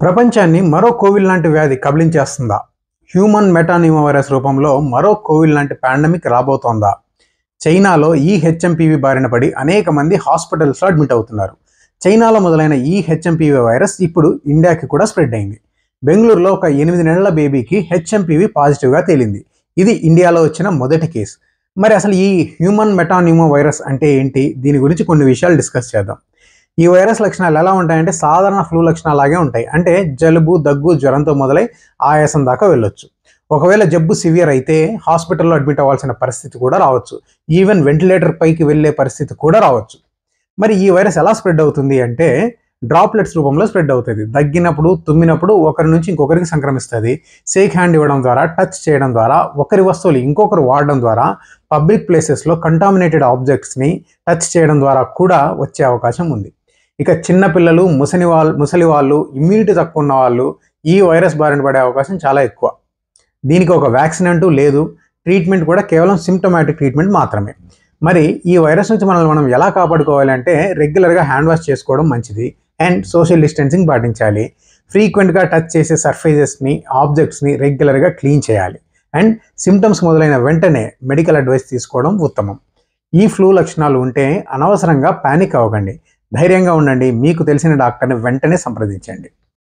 ప్రపంచాన్ని మరో కోవిడ్ లాంటి వ్యాధి కబళించేస్తుందా? హ్యూమన్ మెటానిమో వైరస్ రూపంలో మరో కోవిడ్ లాంటి పాండమిక్ రాబోతోందా? చైనాలో ఈ హెచ్ఎంపీవీ బారిన పడి అనేక మంది హాస్పిటల్స్లో అడ్మిట్ అవుతున్నారు. చైనాలో మొదలైన ఈ హెచ్ఎంపీవీ వైరస్ ఇప్పుడు ఇండియాకి కూడా స్ప్రెడ్ అయింది. బెంగళూరులో ఒక 8 నెలల బేబీకి హెచ్ఎంపీవీ పాజిటివ్గా తేలింది. ఇది ఇండియాలో వచ్చిన మొదటి కేసు. మరి అసలు ఈ హ్యూమన్ మెటానిమో వైరస్ అంటే ఏంటి? దీని గురించి కొన్ని విషయాలు డిస్కస్ చేద్దాం. ఈ వైరస్ లక్షణాలు ఎలా ఉంటాయంటే సాధారణ ఫ్లూ లక్షణాలాగే ఉంటాయి. అంటే జలుబు, దగ్గు, జ్వరంతో మొదలై ఆయాసం దాకా వెళ్ళొచ్చు. ఒకవేళ జబ్బు సివియర్ అయితే హాస్పిటల్లో అడ్మిట్ అవ్వాల్సిన పరిస్థితి కూడా రావచ్చు. ఈవెన్ వెంటిలేటర్ పైకి వెళ్ళే పరిస్థితి కూడా రావచ్చు. మరి ఈ వైరస్ ఎలా స్ప్రెడ్ అవుతుంది అంటే డ్రాప్లెట్స్ రూపంలో స్ప్రెడ్ అవుతుంది. దగ్గినప్పుడు, తుమ్మినప్పుడు ఒకరి నుంచి ఇంకొకరికి సంక్రమిస్తుంది. షేక్ హ్యాండ్ ఇవ్వడం ద్వారా, టచ్ చేయడం ద్వారా, ఒకరి వస్తువులు ఇంకొకరు వాడడం ద్వారా, పబ్లిక్ ప్లేసెస్లో కంటామినేటెడ్ ఆబ్జెక్ట్స్ని టచ్ చేయడం ద్వారా కూడా వచ్చే అవకాశం ఉంది. ఇక చిన్నపిల్లలు, ముసలి వాళ్ళు, ఇమ్యూనిటీ తక్కువ ఉన్న వాళ్ళు ఈ వైరస్ బారిన పడే అవకాశం చాలా ఎక్కువ. దీనికి ఒక వ్యాక్సిన్ అంటూ లేదు. ట్రీట్మెంట్ కూడా కేవలం సిమ్టమాటిక్ ట్రీట్మెంట్ మాత్రమే. మరి ఈ వైరస్ నుంచి మనం ఎలా కాపాడుకోవాలి అంటే రెగ్యులర్గా హ్యాండ్ వాష్ చేసుకోవడం మంచిది. అండ్ సోషల్ డిస్టెన్సింగ్ పాటించాలి. ఫ్రీక్వెంట్గా టచ్ చేసే సర్ఫేసెస్ని, ఆబ్జెక్ట్స్ని రెగ్యులర్గా క్లీన్ చేయాలి. అండ్ సిమ్టమ్స్ మొదలైన వెంటనే మెడికల్ అడ్వైస్ తీసుకోవడం ఉత్తమం. ఈ ఫ్లూ లక్షణాలు ఉంటే అనవసరంగా పానిక్ అవ్వకండి. ధైర్యంగా ఉండండి. మీకు తెలిసిన డాక్టర్ని వెంటనే సంప్రదించండి.